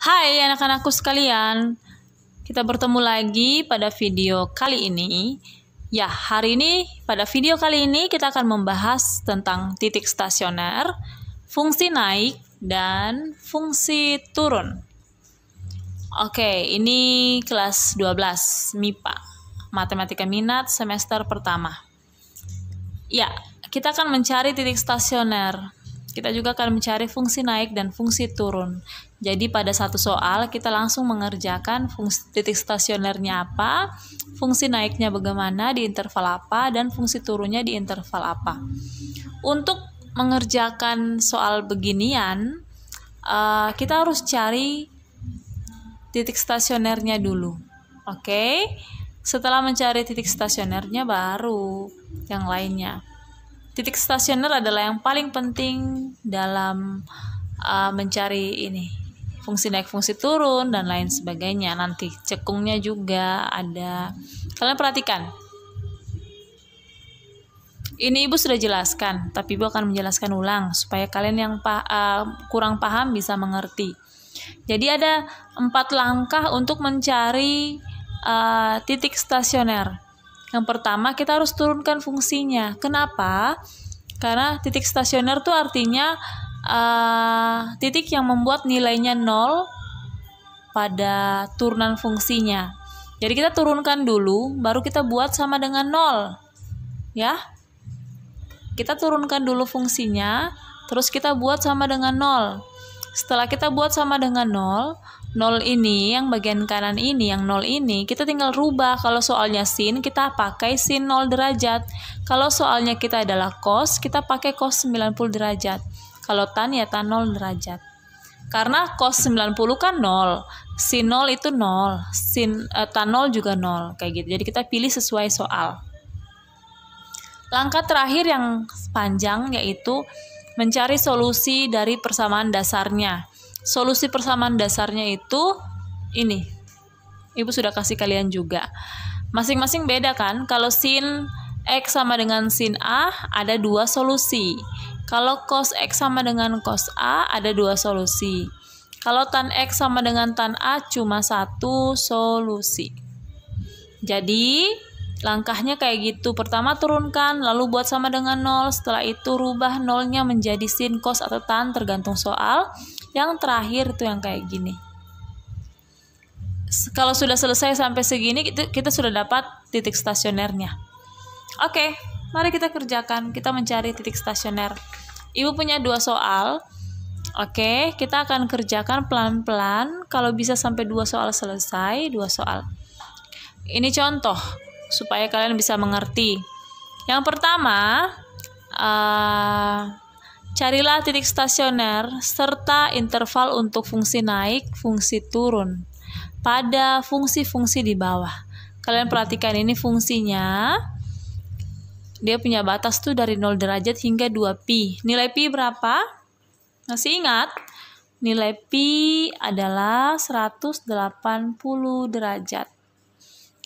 Hai anak-anakku sekalian, kita bertemu lagi pada video kali ini. Ya, hari ini pada video kali ini kita akan membahas tentang titik stasioner, fungsi naik, dan fungsi turun. Oke, ini kelas 12 MIPA, Matematika Minat semester pertama. Ya, kita akan mencari titik stasioner. Kita juga akan mencari fungsi naik dan fungsi turun. Jadi pada satu soal kita langsung mengerjakan fungsi titik stasionernya apa, fungsi naiknya bagaimana di interval apa, dan fungsi turunnya di interval apa. Untuk mengerjakan soal beginian, kita harus cari titik stasionernya dulu. Oke? Setelah mencari titik stasionernya baru yang lainnya. Titik stasioner adalah yang paling penting dalam mencari ini fungsi naik, fungsi turun, dan lain sebagainya. Nanti cekungnya juga ada. Kalian perhatikan. Ini Ibu sudah jelaskan, tapi Ibu akan menjelaskan ulang supaya kalian yang kurang paham bisa mengerti. Jadi ada 4 langkah untuk mencari titik stasioner. Yang pertama, kita harus turunkan fungsinya. Kenapa? Karena titik stasioner itu artinya titik yang membuat nilainya 0 pada turunan fungsinya. Jadi kita turunkan dulu, baru kita buat sama dengan 0. Ya. Kita turunkan dulu fungsinya, terus kita buat sama dengan 0. Setelah kita buat sama dengan 0 ini, yang bagian kanan ini, yang 0 ini, kita tinggal rubah. Kalau soalnya sin, kita pakai sin 0 derajat. Kalau soalnya kita adalah cos, kita pakai cos 90 derajat. Kalau tan, ya tan 0 derajat. Karena cos 90 kan 0, sin 0 itu 0, tan 0 juga 0, kayak gitu. Jadi kita pilih sesuai soal. Langkah terakhir yang panjang yaitu mencari solusi dari persamaan dasarnya. Solusi persamaan dasarnya itu ini. Ibu sudah kasih kalian juga. Masing-masing beda kan? Kalau sin X sama dengan sin A, ada 2 solusi. Kalau cos X sama dengan cos A, ada 2 solusi. Kalau tan X sama dengan tan A, cuma 1 solusi. Jadi, langkahnya kayak gitu. Pertama turunkan, lalu buat sama dengan 0. Setelah itu rubah 0-nya menjadi sin, cos, atau tan, tergantung soal. Yang terakhir itu yang kayak gini. Kalau sudah selesai sampai segini, kita sudah dapat titik stasionernya. Oke, mari kita kerjakan. Kita mencari titik stasioner. Ibu punya 2 soal. Oke, kita akan kerjakan pelan-pelan. Kalau bisa sampai 2 soal selesai, 2 soal. Ini contoh supaya kalian bisa mengerti. Yang pertama, carilah titik stasioner serta interval untuk fungsi naik, fungsi turun pada fungsi-fungsi di bawah. Kalian perhatikan ini fungsinya. Dia punya batas tuh dari 0 derajat hingga 2pi. Nilai pi berapa? Masih ingat? Nilai pi adalah 180 derajat.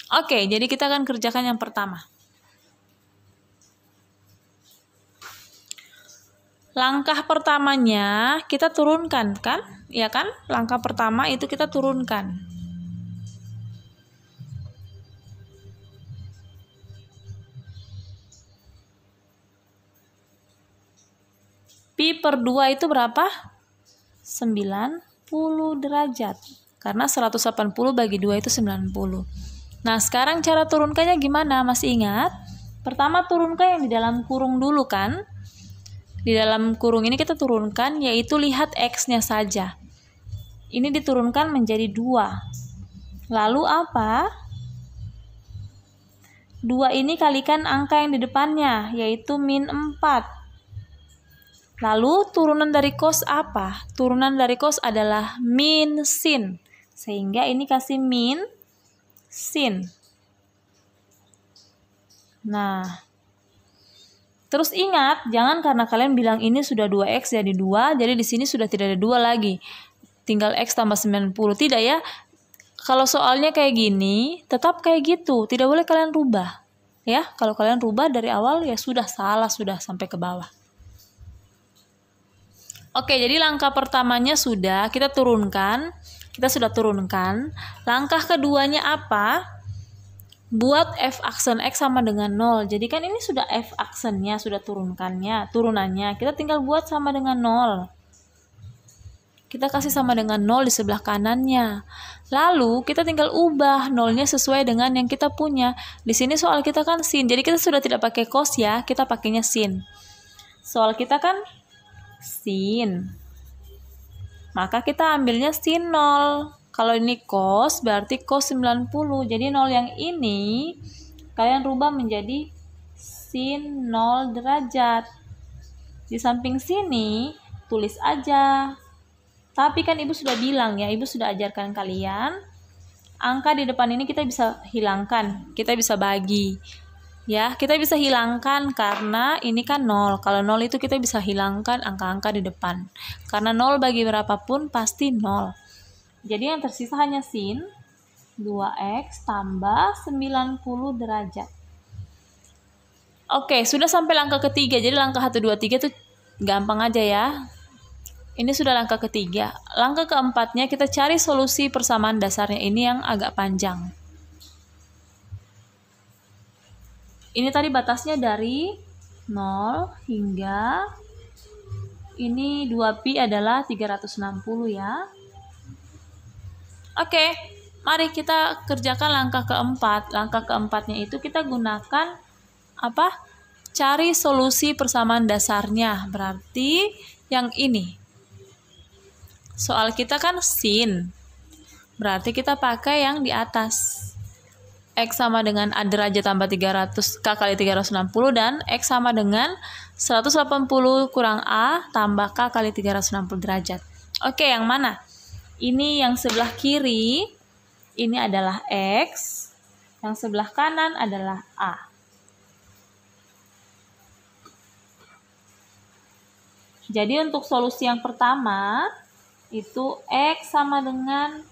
Oke, jadi kita akan kerjakan yang pertama. Langkah pertamanya kita turunkan kan? Ya kan? Langkah pertama itu kita turunkan. Pi per 2 itu berapa? 90 derajat. Karena 180 bagi 2 itu 90. Nah, sekarang cara turunkannya gimana? Masih ingat? Pertama turunkan yang di dalam kurung dulu kan? Di dalam kurung ini kita turunkan, yaitu lihat X-nya saja. Ini diturunkan menjadi 2. Lalu apa? 2 ini kalikan angka yang di depannya, yaitu min 4. Lalu turunan dari cos apa? Turunan dari cos adalah min sin. Sehingga ini kasih min sin. Nah, terus ingat, jangan karena kalian bilang ini sudah 2x jadi 2, jadi di sini sudah tidak ada 2 lagi. Tinggal x tambah 90. Tidak ya. Kalau soalnya kayak gini, tetap kayak gitu. Tidak boleh kalian rubah. Ya, kalau kalian rubah dari awal ya sudah salah, sudah sampai ke bawah. Oke, jadi langkah pertamanya sudah kita turunkan. kita sudah turunkan. Langkah keduanya apa? Buat f aksen x sama dengan 0. Jadi kan ini sudah f aksennya, sudah turunannya. Kita tinggal buat sama dengan 0. Kita kasih sama dengan 0 di sebelah kanannya. Lalu kita tinggal ubah 0-nya sesuai dengan yang kita punya. Di sini soal kita kan sin. Jadi kita sudah tidak pakai cos ya, kita pakainya sin. Soal kita kan sin. Maka kita ambilnya sin 0. Kalau ini cos, berarti cos 90. Jadi 0 yang ini, kalian rubah menjadi sin 0 derajat. Di samping sini, tulis aja. Tapi kan ibu sudah bilang ya, ibu sudah ajarkan kalian, angka di depan ini kita bisa hilangkan, kita bisa bagi. Ya, kita bisa hilangkan karena ini kan 0. Kalau 0 itu kita bisa hilangkan angka-angka di depan. Karena 0 bagi berapapun pasti 0. Jadi yang tersisa hanya sin 2x tambah 90 derajat. Oke, sudah sampai langkah ketiga. Jadi langkah 1, 2, 3 itu gampang aja ya. Ini sudah langkah ketiga. Langkah keempatnya kita cari solusi persamaan dasarnya. Ini yang agak panjang. Ini tadi batasnya dari 0 hingga ini 2pi adalah 360 ya. Oke, mari kita kerjakan langkah keempat. Langkah keempatnya itu kita gunakan apa? Cari solusi persamaan dasarnya. Berarti yang ini. Soal kita kan sin. Berarti kita pakai yang di atas. X sama dengan A derajat tambah 300 K kali 360 dan X sama dengan 180 kurang A tambah K kali 360 derajat. Oke, yang mana? Ini yang sebelah kiri, ini adalah X, yang sebelah kanan adalah A. Jadi untuk solusi yang pertama, itu X sama dengan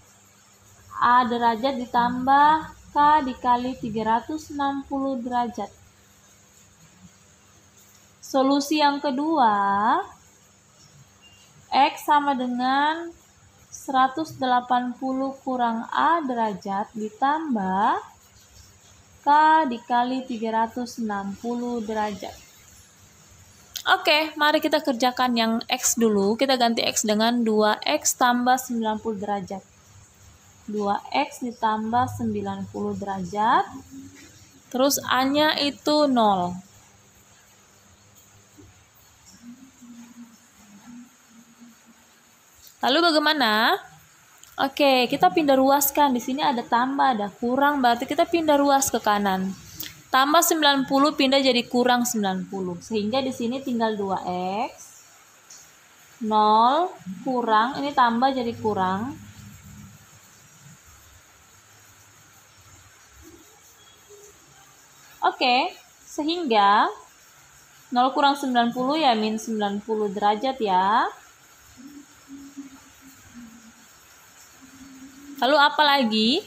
A derajat ditambah K dikali 360 derajat. Solusi yang kedua, X sama dengan 180 kurang A derajat ditambah K dikali 360 derajat. Oke, mari kita kerjakan yang X dulu. Kita ganti X dengan 2X tambah 90 derajat. 2X ditambah 90 derajat. Terus A-nya itu 0. Lalu bagaimana? Oke, kita pindah ruaskan. Di sini ada tambah, ada kurang, berarti kita pindah ruas ke kanan. Tambah 90 pindah jadi kurang 90. Sehingga di sini tinggal 2x. 0 kurang, ini tambah jadi kurang. Oke, sehingga 0 kurang 90 ya min 90 derajat ya. Lalu apa lagi?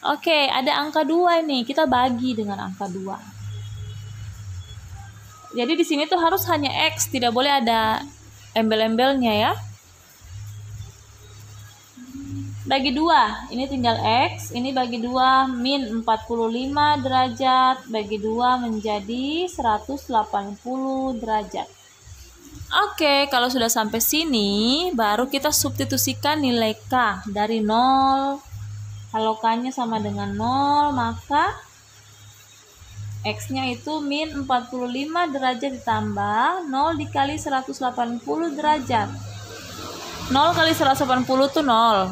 Oke, ada angka 2 nih. Kita bagi dengan angka 2. Jadi di sini tuh harus hanya X, tidak boleh ada embel-embelnya ya. Bagi 2, ini tinggal X, ini bagi 2 min 45 derajat, bagi 2 menjadi 180 derajat. Oke, kalau sudah sampai sini, baru kita substitusikan nilai K dari 0. Kalau K-nya sama dengan 0, maka X-nya itu min 45 derajat ditambah 0 dikali 180 derajat. 0 kali 180 itu 0.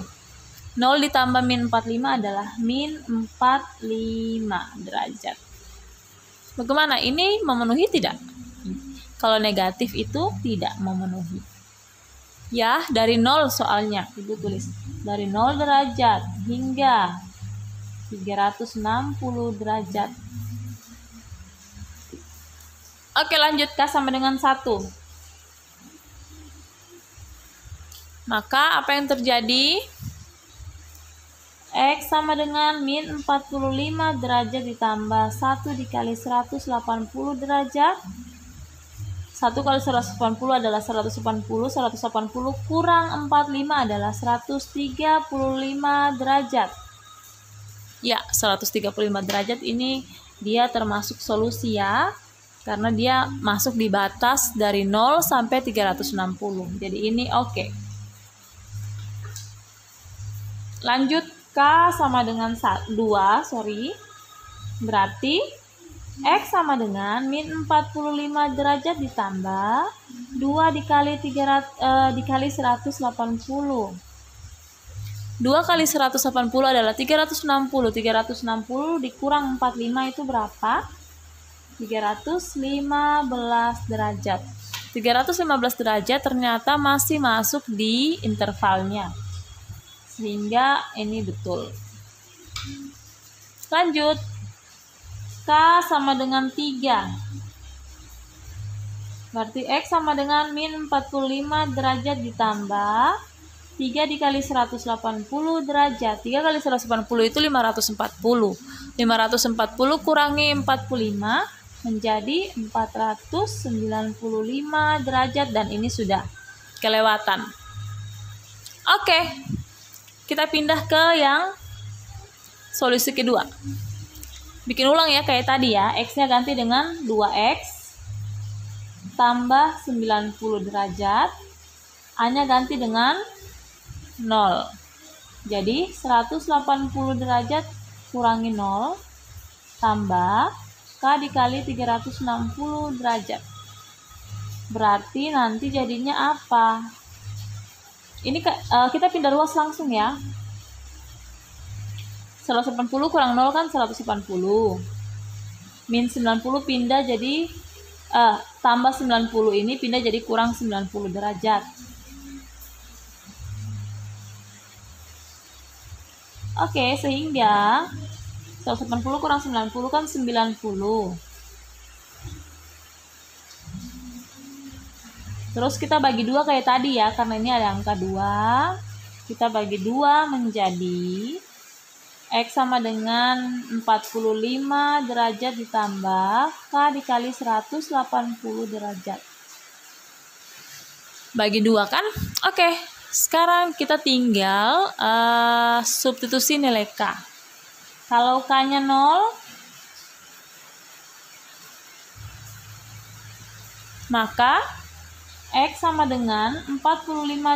0 ditambah min 45 adalah min 45 derajat. Bagaimana? Ini memenuhi tidak? Kalau negatif itu tidak memenuhi. Ya, dari 0 soalnya. Ibu tulis. Dari 0 derajat hingga 360 derajat. Oke, lanjut. K sama dengan 1. Maka apa yang terjadi? X sama dengan min 45 derajat ditambah 1 dikali 180 derajat. 1 kali 180 adalah 180. 180 kurang 45 adalah 135 derajat. Ya, 135 derajat ini dia termasuk solusi ya. Karena dia masuk di batas dari 0 sampai 360. Jadi ini oke. Lanjut, K sama dengan 2, berarti X sama dengan min 45 derajat ditambah 2 dikali 180. 2 kali 180 adalah 360. 360 dikurang 45 itu berapa? 315 derajat. 315 derajat ternyata masih masuk di intervalnya. Sehingga ini betul. Lanjut. K sama dengan 3. Berarti X sama dengan min 45 derajat ditambah 3 dikali 180 derajat. 3 kali 180 itu 540. 540 kurangi 45 menjadi 495 derajat dan ini sudah kelewatan. Oke. Kita pindah ke yang solusi kedua. Bikin ulang ya kayak tadi ya. X-nya ganti dengan 2X tambah 90 derajat. A-nya ganti dengan 0. Jadi 180 derajat kurangi 0 tambah K dikali 360 derajat. Berarti nanti jadinya apa? Ini kita pindah ruas langsung ya. 180 kurang 0 kan 180. Min 90 pindah jadi tambah 90 ini pindah jadi kurang 90 derajat. Oke, sehingga 180 kurang 90 kan 90. Terus kita bagi 2 kayak tadi ya, karena ini ada angka 2. Kita bagi 2 menjadi X sama dengan 45 derajat ditambah K dikali 180 derajat. Bagi 2 kan? Oke, sekarang kita tinggal substitusi nilai K. Kalau K-nya 0, maka X sama dengan 45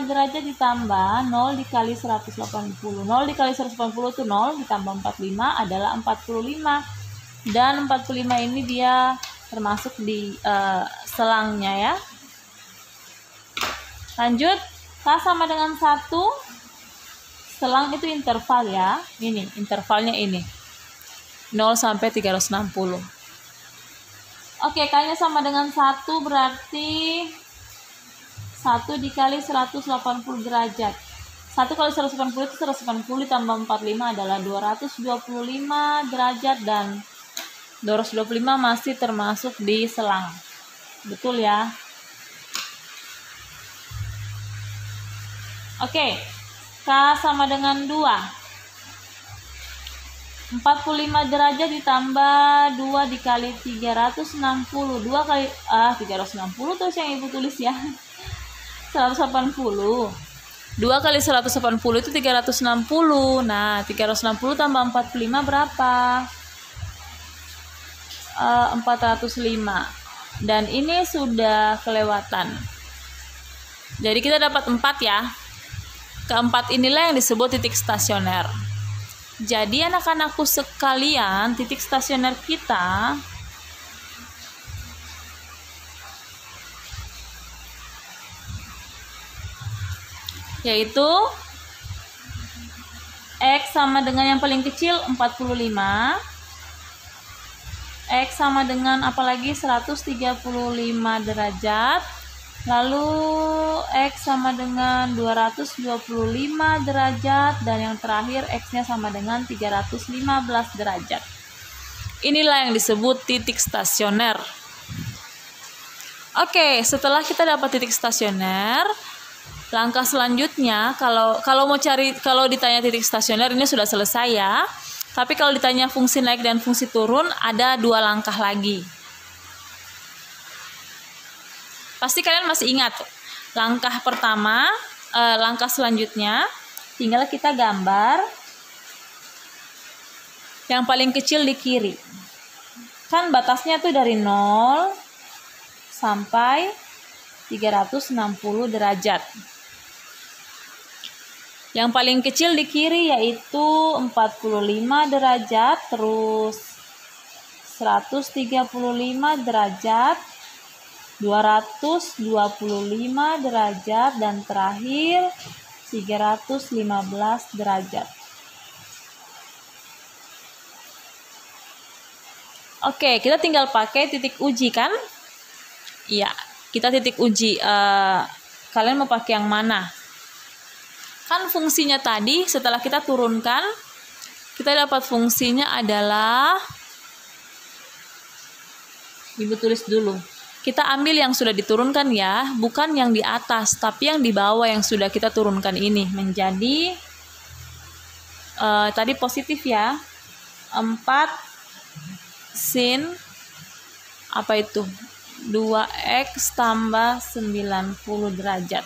derajat ditambah 0 dikali 180. 0 dikali 180 itu 0 ditambah 45 adalah 45. Dan 45 ini dia termasuk di selangnya ya. Lanjut, K sama dengan 1. Selang itu interval ya. Ini, intervalnya ini. 0 sampai 360. Oke, K-nya sama dengan 1 berarti 1 dikali 180 derajat. 1 kali 180 itu 180 ditambah 45 adalah 225 derajat dan 225 masih termasuk di selang. Betul ya? Oke. K sama dengan 2. 45 derajat ditambah 2 dikali 360. 2 kali 360 terus yang Ibu tulis ya. 180. 2 kali 180 itu 360. Nah, 360 tambah 45 berapa? 405. Dan ini sudah kelewatan. Jadi kita dapat 4 ya. Keempat inilah yang disebut titik stasioner. Jadi anak-anakku sekalian, titik stasioner kita yaitu X sama dengan yang paling kecil 45, X sama dengan apalagi 135 derajat, lalu X sama dengan 225 derajat, dan yang terakhir X-nya sama dengan 315 derajat. Inilah yang disebut titik stasioner. Oke, setelah kita dapat titik stasioner, langkah selanjutnya kalau ditanya titik stasioner ini sudah selesai ya. Tapi kalau ditanya fungsi naik dan fungsi turun ada 2 langkah lagi. Pasti kalian masih ingat. Langkah pertama, langkah selanjutnya, tinggal kita gambar yang paling kecil di kiri. Kan batasnya tuh dari 0 sampai 360 derajat. Yang paling kecil di kiri yaitu 45 derajat, terus 135 derajat, 225 derajat, dan terakhir 315 derajat. Oke, kita tinggal pakai titik uji kan? Iya, kita titik uji. Kalian mau pakai yang mana? Kan fungsinya tadi setelah kita turunkan, kita dapat fungsinya adalah, Ibu tulis dulu. Kita ambil yang sudah diturunkan ya, bukan yang di atas, tapi yang di bawah yang sudah kita turunkan ini menjadi tadi positif ya. 4 sin apa itu? 2x tambah 90 derajat.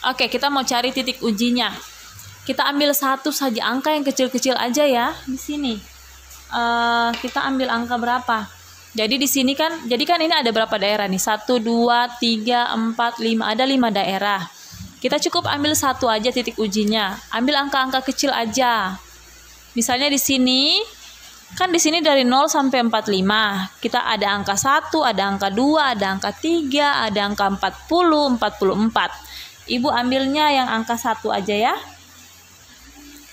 Oke, kita mau cari titik ujinya. Kita ambil satu saja, angka yang kecil-kecil aja ya di sini. Kita ambil angka berapa? Jadi di sini kan, ini ada berapa daerah nih? 1, 2, 3, 4, 5, ada 5 daerah. Kita cukup ambil satu aja titik ujinya. Ambil angka-angka kecil aja. Misalnya di sini, kan di sini dari 0 sampai 45. Kita ada angka 1, ada angka 2, ada angka 3, ada angka 40, 44. Ibu ambilnya yang angka 1 aja ya.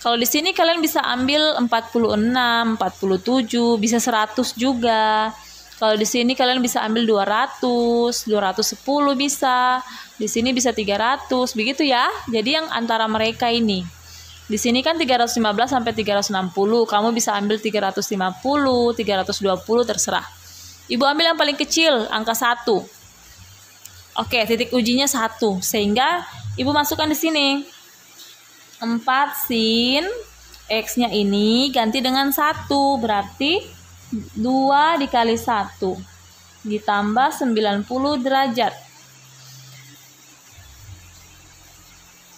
Kalau di sini kalian bisa ambil 46, 47, bisa 100 juga. Kalau di sini kalian bisa ambil 200, 210 bisa. Di sini bisa 300, begitu ya. Jadi yang antara mereka ini. Di sini kan 315 sampai 360, kamu bisa ambil 350, 320 terserah. Ibu ambil yang paling kecil, angka 1. Oke, titik ujinya 1, sehingga Ibu masukkan di sini. 4 sin X-nya ini ganti dengan 1, berarti 2 dikali 1 ditambah 90 derajat.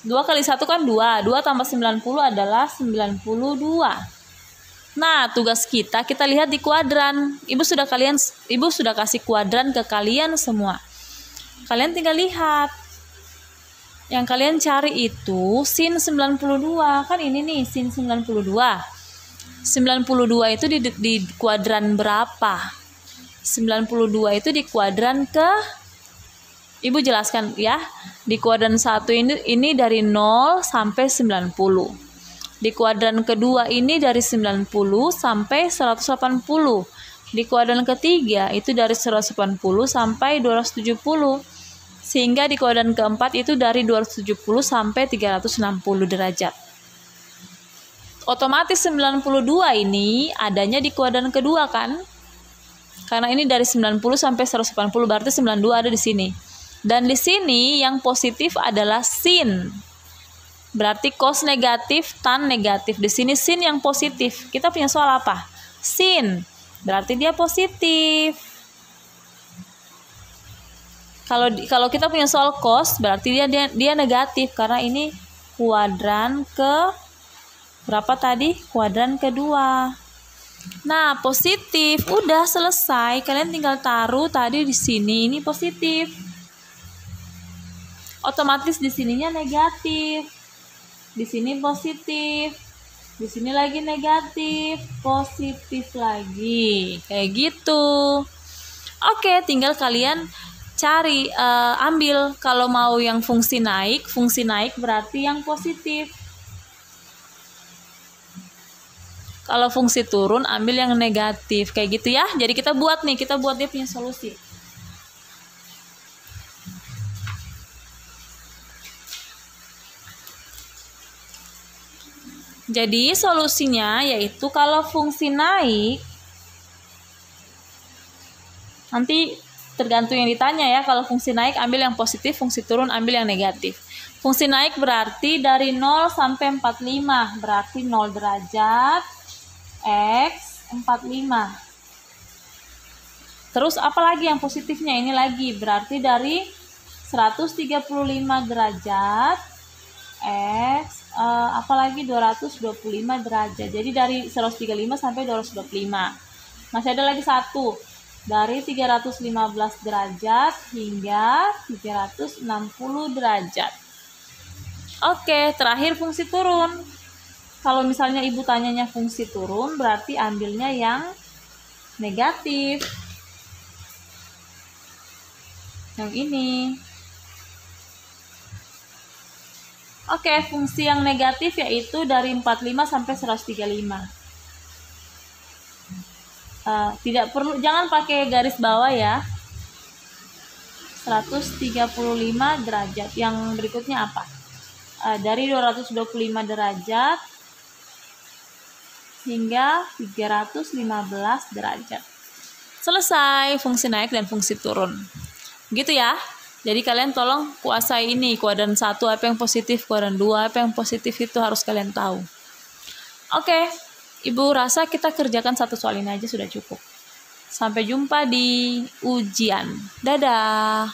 2 kali 1 kan 2, 2 tambah 90 adalah 92. Nah, tugas kita lihat di kuadran. Ibu sudah kasih kuadran ke kalian semua. Kalian tinggal lihat. Yang kalian cari itu sin 92. Kan ini nih sin 92. 92 itu di kuadran berapa? 92 itu di kuadran ke, Ibu jelaskan ya. Di kuadran 1 ini dari 0 sampai 90. Di kuadran kedua ini dari 90 sampai 180. Di kuadran ketiga itu dari 180 sampai 270. Sehingga di kuadran keempat itu dari 270 sampai 360 derajat. Otomatis 92 ini adanya di kuadran kedua kan? Karena ini dari 90 sampai 180, berarti 92 ada di sini. Dan di sini yang positif adalah sin. Berarti cos negatif, tan negatif. Di sini sin yang positif. Kita punya soal apa? Sin. Berarti dia positif. Kalau kita punya soal cos, berarti dia negatif karena ini kuadran ke berapa tadi? Kuadran kedua. Nah, positif udah selesai. Kalian tinggal taruh tadi di sini ini positif. Otomatis di sininya negatif. Di sini positif. Di sini lagi negatif, positif lagi. Kayak gitu. Oke, tinggal kalian cari, ambil. Kalau mau yang fungsi naik berarti yang positif. Kalau fungsi turun, ambil yang negatif. Kayak gitu ya. Jadi kita buat dia punya solusi. Jadi solusinya yaitu kalau fungsi naik, nanti tergantung yang ditanya ya. Kalau fungsi naik ambil yang positif, fungsi turun ambil yang negatif. Fungsi naik berarti dari 0 sampai 45, berarti 0 derajat X 45. Terus apalagi yang positifnya ini lagi, berarti dari 135 derajat X apalagi 225 derajat. Jadi dari 135 sampai 225. Masih ada lagi satu, dari 315 derajat hingga 360 derajat. Oke, terakhir fungsi turun. Kalau misalnya ibu tanyanya fungsi turun, berarti ambilnya yang negatif. Yang ini. Oke, fungsi yang negatif yaitu dari 45 sampai 135. Tidak perlu, jangan pakai garis bawah ya. 135 derajat. Yang berikutnya apa? Dari 225 derajat hingga 315 derajat. Selesai fungsi naik dan fungsi turun. Gitu ya. Jadi kalian tolong kuasai ini, kuadran 1 apa yang positif, kuadran 2 apa yang positif, itu harus kalian tahu. Oke, Ibu rasa kita kerjakan satu soal ini aja sudah cukup. Sampai jumpa di ujian. Dadah.